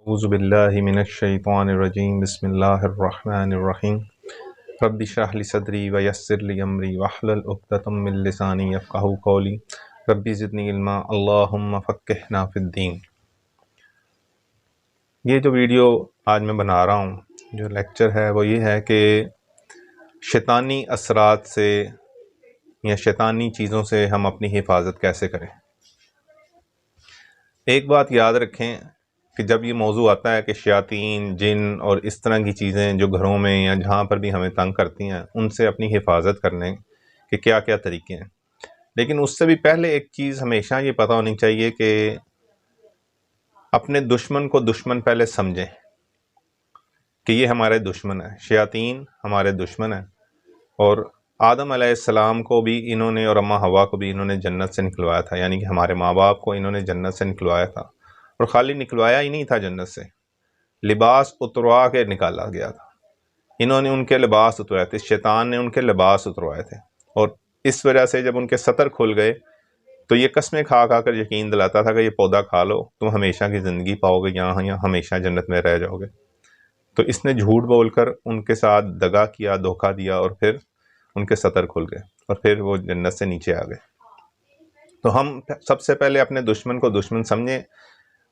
اعوذ باللہ من الشیطان الرجیم بسم اللہ الرحمن الرحیم رب اشرح لی صدری ویسر لی امری واحلل عقدۃ من لسانی یفقہوا قولی رب زدنی علما اللہم فقہنا فی الدین۔ یہ جو ویڈیو آج میں بنا رہا ہوں، جو لیکچر ہے وہ یہ ہے کہ شیطانی اثرات سے یا شیطانی چیزوں سے ہم اپنی حفاظت کیسے کریں۔ ایک بات یاد رکھیں کہ جب یہ موضوع آتا ہے کہ شیاطین، جن اور اس طرح کی چیزیں جو گھروں میں یا جہاں پر بھی ہمیں تنگ کرتی ہیں، ان سے اپنی حفاظت کرنے کے کیا کیا طریقے ہیں، لیکن اس سے بھی پہلے ایک چیز ہمیشہ یہ پتہ ہونی چاہیے کہ اپنے دشمن کو دشمن پہلے سمجھیں کہ یہ ہمارے دشمن ہیں۔ شیاطین ہمارے دشمن ہیں، اور آدم علیہ السلام کو بھی انہوں نے اور اماں حوا کو بھی انہوں نے جنت سے نکلوایا تھا، یعنی کہ ہمارے ماں باپ کو انہوں نے جنت سے نکلوایا تھا، اور خالی نکلوایا ہی نہیں تھا، جنت سے لباس اتروا کے نکالا گیا تھا۔ انہوں نے ان کے لباس اتروائے تھے، شیطان نے ان کے لباس اتروائے تھے، اور اس وجہ سے جب ان کے سطر کھل گئے تو یہ قسمیں کھا کھا کر یقین دلاتا تھا کہ یہ پودا کھا لو، تم ہمیشہ کی زندگی پاؤ گے، یہاں ہمیشہ جنت میں رہ جاؤ گے۔ تو اس نے جھوٹ بول کر ان کے ساتھ دغا کیا، دھوکہ دیا، اور پھر ان کے سطر کھل گئے اور پھر وہ جنت سے نیچے آ گئے۔ تو ہم سب سے پہلے اپنے دشمن کو دشمن سمجھیں،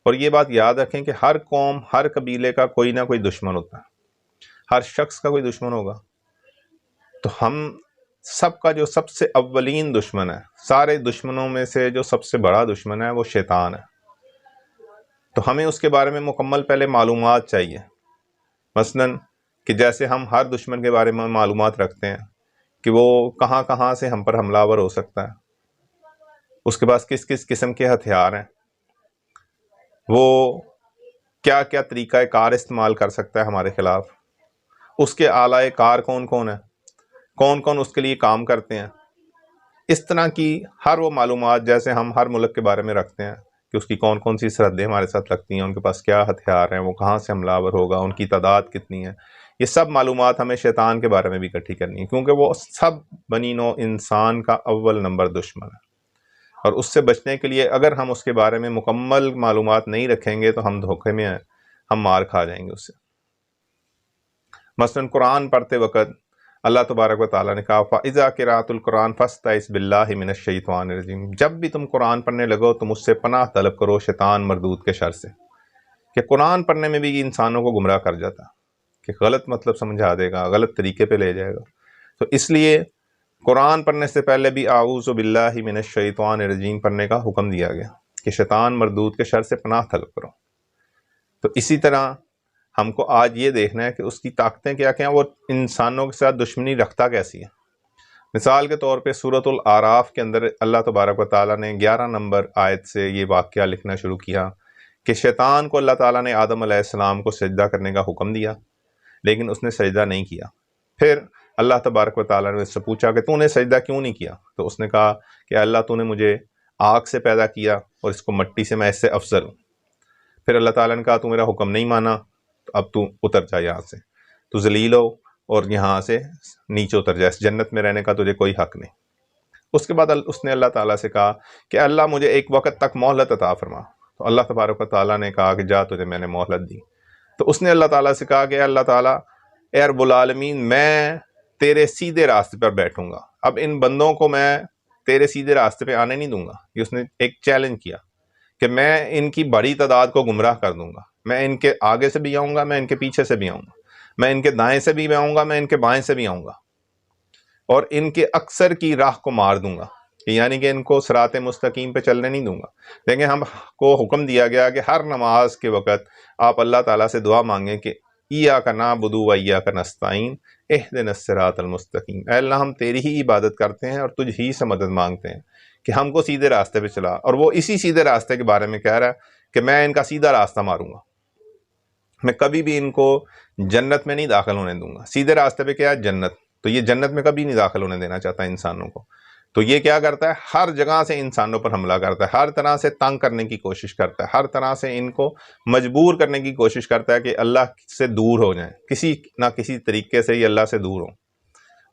اور یہ بات یاد رکھیں کہ ہر قوم، ہر قبیلے کا کوئی نہ کوئی دشمن ہوتا ہے، ہر شخص کا کوئی دشمن ہوگا۔ تو ہم سب کا جو سب سے اولین دشمن ہے، سارے دشمنوں میں سے جو سب سے بڑا دشمن ہے، وہ شیطان ہے۔ تو ہمیں اس کے بارے میں مکمل پہلے معلومات چاہیے، مثلاً کہ جیسے ہم ہر دشمن کے بارے میں معلومات رکھتے ہیں کہ وہ کہاں کہاں سے ہم پر حملہ آور ہو سکتا ہے، اس کے پاس کس کس قسم کے ہتھیار ہیں، وہ کیا کیا طریقہ کار استعمال کر سکتا ہے ہمارے خلاف، اس کے آلائے کار کون کون ہیں، کون کون اس کے لیے کام کرتے ہیں۔ اس طرح کی ہر وہ معلومات جیسے ہم ہر ملک کے بارے میں رکھتے ہیں کہ اس کی کون کون سی سرحدیں ہمارے ساتھ لگتی ہیں، ان کے پاس کیا ہتھیار ہیں، وہ کہاں سے حملہ آور ہوگا، ان کی تعداد کتنی ہے، یہ سب معلومات ہمیں شیطان کے بارے میں بھی اکٹھی کرنی ہے، کیونکہ وہ سب بنی نوع انسان کا اول نمبر دشمن ہے، اور اس سے بچنے کے لیے اگر ہم اس کے بارے میں مکمل معلومات نہیں رکھیں گے تو ہم دھوکے میں ہیں، ہم مار کھا جائیں گے اس سے۔ مثلاً قرآن پڑھتے وقت اللہ تبارک و تعالیٰ نے کہا فَإِذَا قِرَأْتُ الْقُرْآنَ فَاسْتَعِذْ بِاللَّهِ مِنَ الشَّيْطَانِ الرَّجِيمِ، جب بھی تم قرآن پڑھنے لگو تم اس سے پناہ طلب کرو شیطان مردود کے شر سے۔ کہ قرآن پڑھنے میں بھی انسانوں کو گمراہ کر جاتا ہے، کہ غلط مطلب سمجھا دے گا، غلط طریقے پہ لے جائے گا۔ تو اس لیے قرآن پڑھنے سے پہلے بھی اعوذ باللہ من الشیطان الرجیم پڑھنے کا حکم دیا گیا کہ شیطان مردود کے شر سے پناہ طلب کرو۔ تو اسی طرح ہم کو آج یہ دیکھنا ہے کہ اس کی طاقتیں کیا کیا ہیں، وہ انسانوں کے ساتھ دشمنی رکھتا کیسی ہے۔ مثال کے طور پہ سورۃ الاعراف کے اندر اللہ تبارک و تعالیٰ نے 11 نمبر آیت سے یہ واقعہ لکھنا شروع کیا کہ شیطان کو اللہ تعالیٰ نے آدم علیہ السلام کو سجدہ کرنے کا حکم دیا، لیکن اس نے سجدہ نہیں کیا۔ پھر اللہ تبارک و تعالیٰ نے اس سے پوچھا کہ تو نے سجدہ کیوں نہیں کیا؟ تو اس نے کہا کہ اللہ تو نے مجھے آگ سے پیدا کیا اور اس کو مٹی سے، میں اس سے افضل ہوں۔ پھر اللہ تعالیٰ نے کہا تو میرا حکم نہیں مانا، تو اب تو اتر جا یہاں سے، تو ذلیل ہو اور یہاں سے نیچے اتر جا، اس جنت میں رہنے کا تجھے کوئی حق نہیں۔ اس کے بعد اس نے اللہ تعالیٰ سے کہا کہ اللہ مجھے ایک وقت تک مہلت عطا فرما۔ تو اللہ تبارک و تعالیٰ نے کہا کہ جا، تجھے میں نے مہلت دی۔ تو اس نے اللہ تعالیٰ سے کہا کہ اللہ تعالیٰ، اے رب العالمین، میں تیرے سیدھے راستے پر بیٹھوں گا، اب ان بندوں کو میں تیرے سیدھے راستے پہ آنے نہیں دوں گا۔ یہ اس نے ایک چیلنج کیا کہ میں ان کی بڑی تعداد کو گمراہ کر دوں گا، میں ان کے آگے سے بھی آؤں گا، میں ان کے پیچھے سے بھی آؤں گا، میں ان کے دائیں سے بھی آؤں گا، میں ان کے بائیں سے بھی آؤں گا، اور ان کے اکثر کی راہ کو مار دوں گا، یعنی کہ ان کو صراط مستقیم پہ چلنے نہیں دوں گا۔ لیکن ہم کو حکم دیا گیا کہ ہر نماز کے وقت آپ اللہ تعالیٰ سے دعا مانگیں کہ ایاک نعبد و ایاک نستعین اہدنا الصراط المستقیم، اے اللہ ہم تیری ہی عبادت کرتے ہیں اور تجھ ہی سے مدد مانگتے ہیں کہ ہم کو سیدھے راستے پہ چلا۔ اور وہ اسی سیدھے راستے کے بارے میں کہہ رہا ہے کہ میں ان کا سیدھا راستہ ماروں گا، میں کبھی بھی ان کو جنت میں نہیں داخل ہونے دوں گا۔ سیدھے راستے پہ کیا ہے؟ جنت۔ تو یہ جنت میں کبھی نہیں داخل ہونے دینا چاہتا انسانوں کو۔ تو یہ کیا کرتا ہے؟ ہر جگہ سے انسانوں پر حملہ کرتا ہے، ہر طرح سے تنگ کرنے کی کوشش کرتا ہے، ہر طرح سے ان کو مجبور کرنے کی کوشش کرتا ہے کہ اللہ سے دور ہو جائیں، کسی نہ کسی طریقے سے یہ اللہ سے دور ہوں،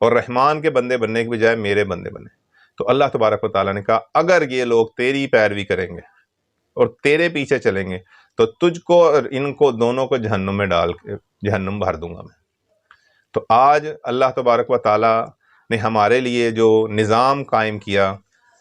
اور رحمان کے بندے بننے کے بجائے میرے بندے بنے۔ تو اللہ تبارک و تعالیٰ نے کہا اگر یہ لوگ تیری پیروی کریں گے اور تیرے پیچھے چلیں گے تو تجھ کو اور ان کو دونوں کو جہنم میں ڈال کے جہنم بھر دوں گا میں۔ تو آج اللہ تبارک و تعالی نے ہمارے لیے جو نظام قائم کیا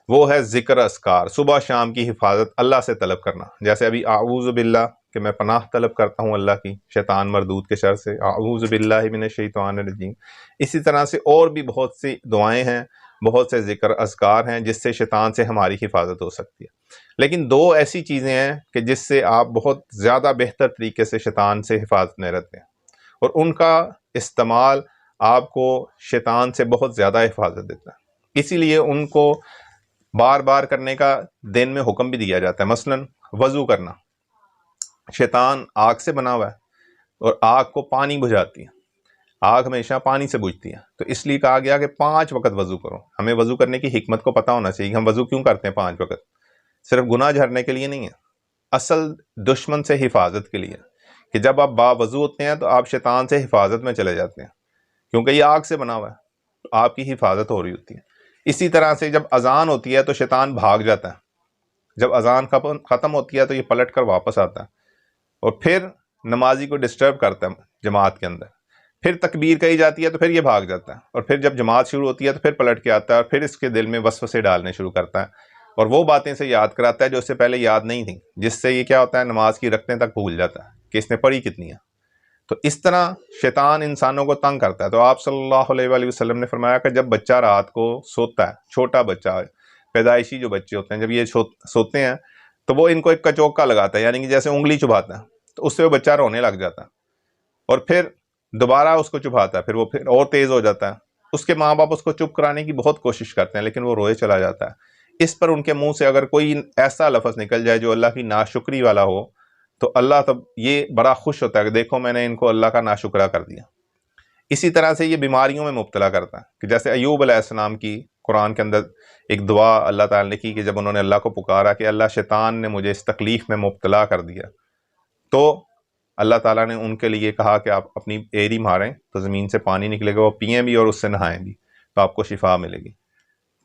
وہ ہے ذکر اذکار، صبح شام کی حفاظت اللہ سے طلب کرنا، جیسے ابھی اعوذ باللہ کہ میں پناہ طلب کرتا ہوں اللہ کی شیطان مردود کے شر سے، اعوذ باللہ من الشیطان الرجیم۔ اسی طرح سے اور بھی بہت سی دعائیں ہیں، بہت سے ذکر اذکار ہیں جس سے شیطان سے ہماری حفاظت ہو سکتی ہے۔ لیکن دو ایسی چیزیں ہیں کہ جس سے آپ بہت زیادہ بہتر طریقے سے شیطان سے حفاظت میں رہتے ہیں، اور ان کا استعمال آپ کو شیطان سے بہت زیادہ حفاظت دیتا ہے۔ اسی لیے ان کو بار بار کرنے کا دن میں حکم بھی دیا جاتا ہے۔ مثلا وضو کرنا، شیطان آگ سے بنا ہوا ہے اور آگ کو پانی بجھاتی ہے، آگ ہمیشہ پانی سے بجھتی ہے، تو اس لیے کہا گیا کہ 5 وقت وضو کرو۔ ہمیں وضو کرنے کی حکمت کو پتہ ہونا چاہیے کہ ہم وضو کیوں کرتے ہیں 5 وقت۔ صرف گناہ جھڑنے کے لیے نہیں ہے، اصل دشمن سے حفاظت کے لیے، کہ جب آپ باوضو ہوتے ہیں تو آپ شیطان سے حفاظت میں چلے جاتے ہیں، کیونکہ یہ آگ سے بنا ہوا ہے، تو آپ کی حفاظت ہو رہی ہوتی ہے۔ اسی طرح سے جب اذان ہوتی ہے تو شیطان بھاگ جاتا ہے، جب اذان ختم ہوتی ہے تو یہ پلٹ کر واپس آتا ہے اور پھر نمازی کو ڈسٹرب کرتا ہے جماعت کے اندر، پھر تکبیر کہی جاتی ہے تو پھر یہ بھاگ جاتا ہے، اور پھر جب جماعت شروع ہوتی ہے تو پھر پلٹ کے آتا ہے، اور پھر اس کے دل میں وسوسے ڈالنے شروع کرتا ہے اور وہ باتیں سے یاد کراتا ہے جو اس سے پہلے یاد نہیں تھیں، جس سے یہ کیا ہوتا ہے نماز کی رکعتیں تک بھول جاتا ہے کہ اس نے پڑھی کتنی ہے۔ تو اس طرح شیطان انسانوں کو تنگ کرتا ہے۔ تو آپ صلی اللہ علیہ وآلہ وسلم نے فرمایا کہ جب بچہ رات کو سوتا ہے، چھوٹا بچہ، پیدائشی جو بچے ہوتے ہیں، جب یہ سوتے ہیں تو وہ ان کو ایک کچوکا لگاتا ہے، یعنی کہ جیسے انگلی چبھاتا ہے، تو اس سے وہ بچہ رونے لگ جاتا ہے، اور پھر دوبارہ اس کو چبھاتا ہے، پھر وہ پھر اور تیز ہو جاتا ہے۔ اس کے ماں باپ اس کو چپ کرانے کی بہت کوشش کرتے ہیں لیکن وہ روئے چلا جاتا ہے۔ اس پر ان کے منہ سے اگر کوئی ایسا لفظ نکل جائے جو اللہ کی ناشکری والا ہو تو اللہ تب یہ بڑا خوش ہوتا ہے کہ دیکھو میں نے ان کو اللہ کا ناشکرہ کر دیا۔ اسی طرح سے یہ بیماریوں میں مبتلا کرتا ہے، کہ جیسے ایوب علیہ السلام کی قرآن کے اندر ایک دعا اللہ تعالیٰ نے کی کہ جب انہوں نے اللہ کو پکارا کہ اللہ شیطان نے مجھے اس تکلیف میں مبتلا کر دیا، تو اللہ تعالیٰ نے ان کے لیے کہا کہ آپ اپنی ایری ماریں تو زمین سے پانی نکلے گا، وہ پئیں بھی اور اس سے نہائیں بھی تو آپ کو شفا ملے گی۔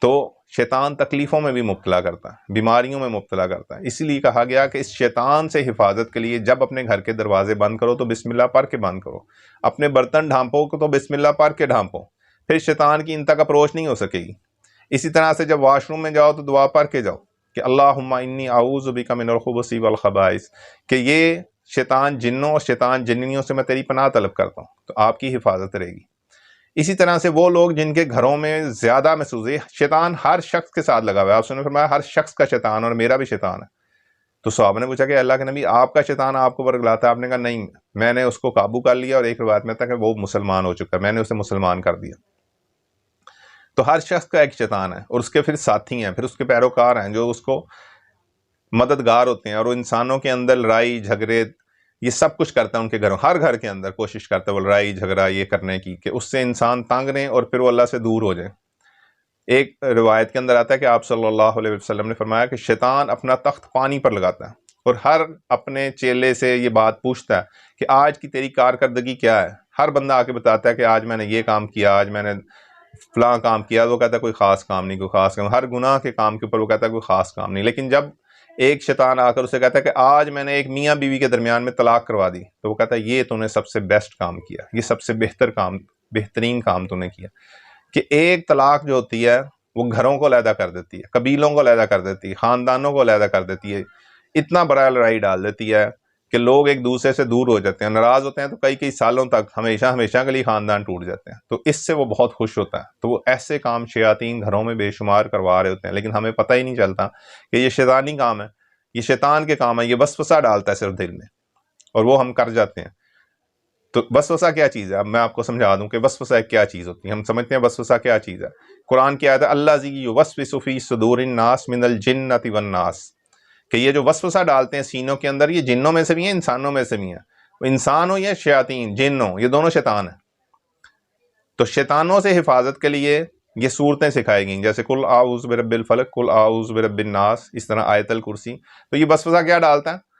تو شیطان تکلیفوں میں بھی مبتلا کرتا ہے، بیماریوں میں مبتلا کرتا ہے، اسی لیے کہا گیا کہ اس شیطان سے حفاظت کے لیے جب اپنے گھر کے دروازے بند کرو تو بسم اللہ پڑھ کے بند کرو، اپنے برتن ڈھانپو تو بسم اللہ پڑھ کے ڈھانپو، پھر شیطان کی ان تک اپروچ نہیں ہو سکے گی۔ اسی طرح سے جب واش روم میں جاؤ تو دعا پڑھ کے جاؤ کہ اللہم انی اعوذ بک من الخبث والخبائث، کہ یہ شیطان جنوں اور شیطان جننیوں سے میں تیری پناہ طلب کرتا ہوں، تو آپ کی حفاظت رہے گی۔ اسی طرح سے وہ لوگ جن کے گھروں میں زیادہ محسوس ہے شیطان ہر شخص کے ساتھ لگا ہوا ہے، آپ نے فرمایا ہر شخص کا شیطان اور میرا بھی شیطان ہے، تو صحابہ نے پوچھا کہ اللہ کے نبی آپ کا شیطان آپ کو ورگلاتا ہے؟ آپ نے کہا نہیں، میں نے اس کو قابو کر لیا، اور ایک روایت میں تھا کہ وہ مسلمان ہو چکا ہے، میں نے اسے مسلمان کر دیا۔ تو ہر شخص کا ایک شیطان ہے، اور اس کے پھر ساتھی ہیں، پھر اس کے پیروکار ہیں جو اس کو مددگار ہوتے ہیں، اور وہ انسانوں کے اندر لڑائی جھگڑے یہ سب کچھ کرتا ہے، ان کے گھروں ہر گھر کے اندر کوشش کرتا ہے وہ لڑائی جھگڑا یہ کرنے کی کہ اس سے انسان تنگ رہیں اور پھر وہ اللہ سے دور ہو جائے۔ ایک روایت کے اندر آتا ہے کہ آپ صلی اللہ علیہ وسلم نے فرمایا کہ شیطان اپنا تخت پانی پر لگاتا ہے اور ہر اپنے چیلے سے یہ بات پوچھتا ہے کہ آج کی تیری کارکردگی کیا ہے۔ ہر بندہ آ کے بتاتا ہے کہ آج میں نے یہ کام کیا، آج میں نے فلاں کام کیا، وہ کہتا ہے کوئی خاص کام نہیں، کوئی خاص کام، ہر گناہ کے کام کے اوپر وہ کہتا ہے کوئی خاص کام نہیں۔ لیکن جب ایک شیطان آ کر اسے کہتا ہے کہ آج میں نے ایک میاں بیوی کے درمیان میں طلاق کروا دی، تو وہ کہتا ہے یہ تو نے سب سے بیسٹ کام کیا، یہ سب سے بہترین کام تو نے کیا۔ کہ ایک طلاق جو ہوتی ہے وہ گھروں کو علیحدہ کر دیتی ہے، قبیلوں کو علیحدہ کر دیتی ہے، خاندانوں کو علیحدہ کر دیتی ہے، اتنا بڑا لڑائی ڈال دیتی ہے کہ لوگ ایک دوسرے سے دور ہو جاتے ہیں، ناراض ہوتے ہیں، تو کئی سالوں تک ہمیشہ کے لیے خاندان ٹوٹ جاتے ہیں۔ تو اس سے وہ بہت خوش ہوتا ہے، تو وہ ایسے کام شیاطین گھروں میں بے شمار کروا رہے ہوتے ہیں، لیکن ہمیں پتہ ہی نہیں چلتا کہ یہ شیطانی کام ہے، یہ شیطان کے کام ہے، یہ وسوسہ ڈالتا ہے صرف دل میں اور وہ ہم کر جاتے ہیں۔ تو وسوسہ کیا چیز ہے؟ اب میں آپ کو سمجھا دوں کہ وسوسہ کیا چیز ہوتی ہے۔ ہم سمجھتے ہیں وسوسہ کیا چیز ہے، قرآن کی آیت ہے الذی یوسوس فی صدور الناس من الجنۃ والناس، کہ یہ جو وسوسہ ڈالتے ہیں سینوں کے اندر، یہ جنوں میں سے بھی ہیں، انسانوں میں سے بھی ہیں، انسان ہو یا شیاطین جن ہو، یہ دونوں شیطان ہیں۔ تو شیطانوں سے حفاظت کے لیے یہ صورتیں سکھائی گئیں، جیسے قل اعوذ برب الفلق، قل اعوذ برب الناس، اس طرح آیت الکرسی۔ تو یہ وسوسہ کیا ڈالتا ہے؟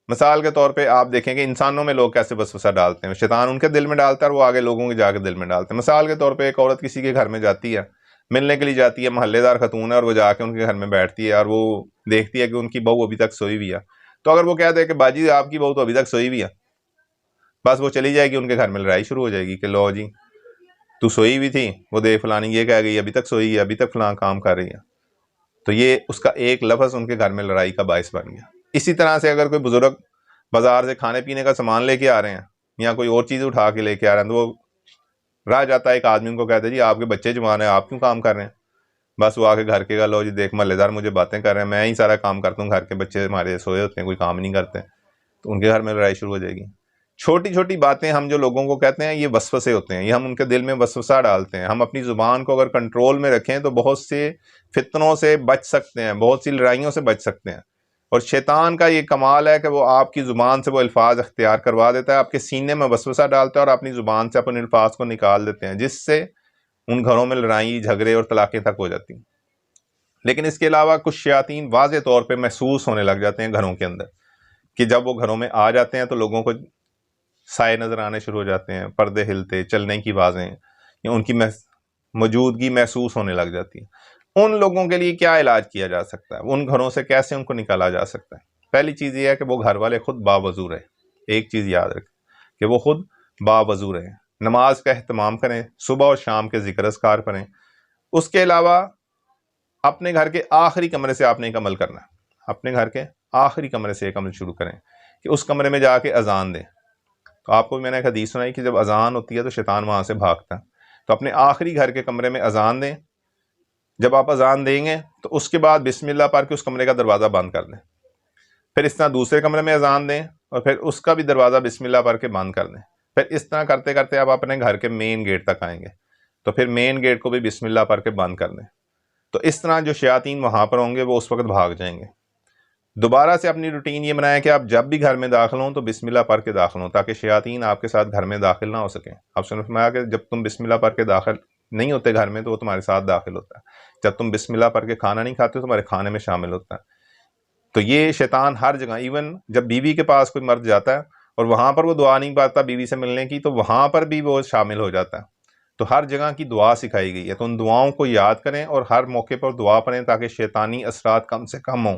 مثال کے طور پہ آپ دیکھیں کہ انسانوں میں لوگ کیسے وسوسہ ڈالتے ہیں، شیطان ان کے دل میں ڈالتا ہے اور وہ آگے لوگوں کے جا کے دل میں ڈالتے ہیں۔ مثال کے طور پہ ایک عورت کسی کے گھر میں جاتی ہے، ملنے کے لیے جاتی ہے، محلے دار خاتون ہے، اور وہ جا کے ان کے گھر میں بیٹھتی ہے اور وہ دیکھتی ہے کہ ان کی بہو ابھی تک سوئی ہوئی ہے، تو اگر وہ کہتے ہیں کہ باجی آپ کی بہو تو ابھی تک سوئی بھی ہے، بس وہ چلی جائے گی، ان کے گھر میں لڑائی شروع ہو جائے گی کہ لو جی تو سوئی بھی تھی، وہ دیکھ فلانی یہ کہہ گئی ابھی تک سوئی ہے، ابھی تک فلاں کام کر رہی ہے، تو یہ اس کا ایک لفظ ان کے گھر میں لڑائی کا باعث بن گیا۔ اسی طرح سے اگر کوئی بزرگ بازار سے کھانے پینے کا سامان لے کے آ رہے ہیں یا کوئی اور چیز اٹھا کے لے کے آ رہے ہیں، تو وہ راہ جاتا ہے ایک آدمی ان کو کہتے ہیں جی آپ کے بچے جوان ہیں، آپ کیوں کام کر رہے ہیں؟ بس وہ آ کے گھر کے لو جی دیکھ محلے دار مجھے باتیں کر رہے ہیں، میں ہی سارا کام کرتا ہوں، گھر کے بچے ہمارے سوئے ہوتے ہیں، کوئی کام نہیں کرتے، تو ان کے گھر میں لڑائی شروع ہو جائے گی۔ چھوٹی چھوٹی باتیں ہم جو لوگوں کو کہتے ہیں یہ وسوسے ہوتے ہیں، یہ ہم ان کے دل میں وسوسہ ڈالتے ہیں۔ ہم اپنی زبان کو اگر کنٹرول میں رکھیں تو بہت سے فتنوں سے بچ سکتے ہیں، بہت سی لڑائیوں سے بچ سکتے ہیں۔ اور شیطان کا یہ کمال ہے کہ وہ آپ کی زبان سے وہ الفاظ اختیار کروا دیتا ہے، آپ کے سینے میں وسوسہ ڈالتا ہے اور اپنی زبان سے اپنے الفاظ کو نکال دیتے ہیں، جس سے ان گھروں میں لڑائی جھگڑے اور طلاقیں تک ہو جاتی ہیں۔ لیکن اس کے علاوہ کچھ شیاطین واضح طور پہ محسوس ہونے لگ جاتے ہیں گھروں کے اندر، کہ جب وہ گھروں میں آ جاتے ہیں تو لوگوں کو سائے نظر آنے شروع ہو جاتے ہیں، پردے ہلتے، چلنے کی آوازیں یا ان کی موجودگی محسوس ہونے لگ جاتی ہے۔ ان لوگوں کے لیے کیا علاج کیا جا سکتا ہے؟ ان گھروں سے کیسے ان کو نکالا جا سکتا ہے؟ پہلی چیز یہ ہے کہ وہ گھر والے خود باوضو رہیں۔ ایک چیز یاد رکھیں کہ وہ خود باوضو رہیں، نماز کا اہتمام کریں، صبح اور شام کے ذکر اذکار پڑھیں۔ اس کے علاوہ اپنے گھر کے آخری کمرے سے آپ نے ایک عمل کرنا ہے، اپنے گھر کے آخری کمرے سے ایک عمل شروع کریں کہ اس کمرے میں جا کے اذان دیں۔ تو آپ کو میں نے ایک حدیث سنائی کہ جب اذان ہوتی ہے تو شیطان وہاں سے بھاگتا ہے، تو اپنے آخری گھر کے کمرے میں اذان دیں۔ جب آپ اذان دیں گے تو اس کے بعد بسم اللہ پڑھ کے اس کمرے کا دروازہ بند کر دیں، پھر اس طرح دوسرے کمرے میں اذان دیں اور پھر اس کا بھی دروازہ بسم اللہ پڑھ کے بند کر دیں۔ پھر اس طرح کرتے کرتے آپ اپنے گھر کے مین گیٹ تک آئیں گے، تو پھر مین گیٹ کو بھی بسم اللہ پڑھ کے بند کر دیں۔ تو اس طرح جو شیاطین وہاں پر ہوں گے وہ اس وقت بھاگ جائیں گے۔ دوبارہ سے اپنی روٹین یہ بنائیں کہ آپ جب بھی گھر میں داخل ہوں تو بسم اللہ پڑھ کے داخل ہوں، تاکہ شیاطین آپ کے ساتھ گھر میں داخل نہ ہو سکیں۔ آپ نے فرمایا کہ جب تم بسم اللہ پڑھ کے داخل نہیں ہوتے گھر میں تو وہ تمہارے ساتھ داخل ہوتا ہے، جب تم بسم اللہ پڑھ کے کھانا نہیں کھاتے تو تمہارے کھانے میں شامل ہوتا ہے۔ تو یہ شیطان ہر جگہ، ایون جب بیوی کے پاس کوئی مرد جاتا ہے اور وہاں پر وہ دعا نہیں پاتا بیوی سے ملنے کی، تو وہاں پر بھی وہ شامل ہو جاتا ہے۔ تو ہر جگہ کی دعا سکھائی گئی ہے، تو ان دعاؤں کو یاد کریں اور ہر موقع پر دعا پڑھیں تاکہ شیطانی اثرات کم سے کم ہوں۔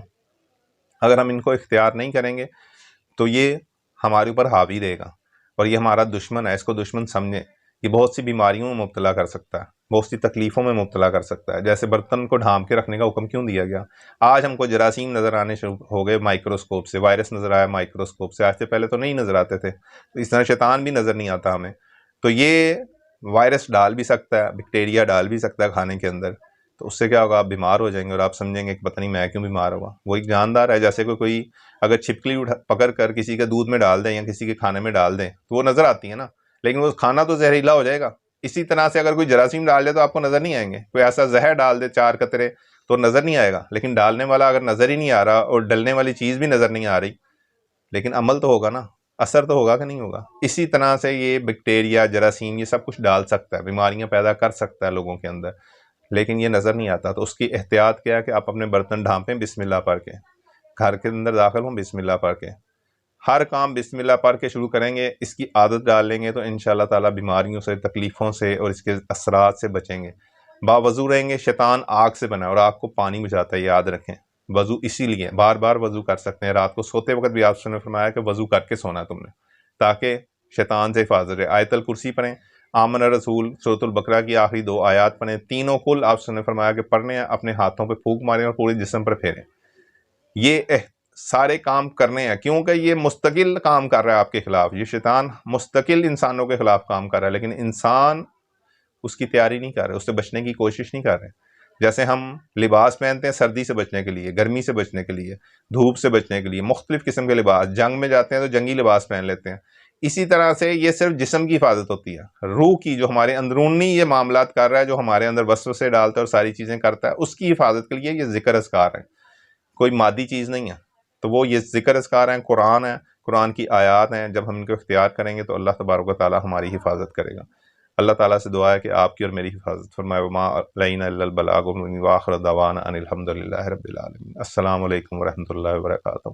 اگر ہم ان کو اختیار نہیں کریں گے تو یہ ہمارے اوپر حاوی رہے گا اور یہ ہمارا دشمن ہے، اس کو دشمن سمجھیں۔ یہ بہت سی بیماریوں میں مبتلا کر سکتا ہے، بہت سی تکلیفوں میں مبتلا کر سکتا ہے۔ جیسے برتن کو ڈھانپ کے رکھنے کا حکم کیوں دیا گیا؟ آج ہم کو جراثیم نظر آنے شروع ہو گئے مائکروسکوپ سے، وائرس نظر آیا مائکروسکوپ سے، آج سے پہلے تو نہیں نظر آتے تھے، تو اس طرح شیطان بھی نظر نہیں آتا ہمیں۔ تو یہ وائرس ڈال بھی سکتا ہے، بیکٹیریا ڈال بھی سکتا ہے کھانے کے اندر، تو اس سے کیا ہوگا؟ آپ بیمار ہو جائیں گے اور آپ سمجھیں گے کہ پتہ نہیں میں کیوں بیمار ہوا۔ وہ ایک جاندار ہے، جیسے کوئی اگر چھپکلی پکڑ کر کسی کے دودھ میں ڈال دیں یا کسی کے کھانے میں ڈال دیں تو وہ نظر آتی ہے نا، لیکن وہ کھانا تو زہریلا ہو جائے گا۔ اسی طرح سے اگر کوئی جراثیم ڈال دے تو آپ کو نظر نہیں آئیں گے، کوئی ایسا زہر ڈال دے 4 قطرے تو نظر نہیں آئے گا، لیکن ڈالنے والا اگر نظر ہی نہیں آ رہا اور ڈلنے والی چیز بھی نظر نہیں آ رہی، لیکن عمل تو ہوگا نا، اثر تو ہوگا کہ نہیں ہوگا۔ اسی طرح سے یہ بیکٹیریا، جراثیم، یہ سب کچھ ڈال سکتا ہے، بیماریاں پیدا کر سکتا ہے لوگوں کے اندر، لیکن یہ نظر نہیں آتا۔ تو اس کی احتیاط کیا ہے کہ آپ اپنے برتن ڈھانپیں بسم اللہ پڑھ کے، گھر کے اندر داخل ہوں بسم اللہ پڑھ کے، ہر کام بسم اللہ پڑھ کے شروع کریں گے، اس کی عادت ڈال لیں گے تو انشاءاللہ تعالیٰ بیماریوں سے، تکلیفوں سے اور اس کے اثرات سے بچیں گے۔ باوضو رہیں گے۔ شیطان آگ سے بنا ہے اور آگ کو پانی بجھاتا ہے، یاد رکھیں۔ وضو اسی لیے بار بار وضو کر سکتے ہیں، رات کو سوتے وقت بھی آپ نے فرمایا کہ وضو کر کے سونا ہے تم نے، تاکہ شیطان سے حفاظت رہے۔ آیت الکرسی پڑھیں، آمن الرسول، سورۃ البقرہ کی آخری 2 آیات پڑھیں، تینوں کل آپ نے فرمایا کہ پڑھنے ہیں، اپنے ہاتھوں پہ پھونک ماریں اور پورے جسم پر پھیریں۔ یہ سارے کام کرنے ہیں کیونکہ یہ مستقل کام کر رہا ہے آپ کے خلاف، یہ شیطان مستقل انسانوں کے خلاف کام کر رہا ہے، لیکن انسان اس کی تیاری نہیں کر رہے، اس سے بچنے کی کوشش نہیں کر رہے۔ جیسے ہم لباس پہنتے ہیں سردی سے بچنے کے لیے، گرمی سے بچنے کے لیے، دھوپ سے بچنے کے لیے، مختلف قسم کے لباس، جنگ میں جاتے ہیں تو جنگی لباس پہن لیتے ہیں، اسی طرح سے یہ صرف جسم کی حفاظت ہوتی ہے، روح کی جو ہمارے اندرونی یہ معاملات کر رہا ہے، جو ہمارے اندر وسوسے ڈالتا ہے اور ساری چیزیں کرتا ہے، اس کی حفاظت کے لیے یہ ذکر اذکار ہے، کوئی مادی چیز نہیں ہے۔ تو وہ یہ ذکر اذکار ہیں، قرآن ہے، قرآن کی آیات ہیں، جب ہم ان کو اختیار کریں گے تو اللہ تبارک و تعالیٰ ہماری حفاظت کرے گا۔ اللہ تعالیٰ سے دعا ہے کہ آپ کی اور میری حفاظت فرمائے۔ وما علینا الا البلاغ، وآخر دعوانا ان الحمد للہ رب العالمین۔ السلام علیکم ورحمۃ اللہ وبرکاتہ۔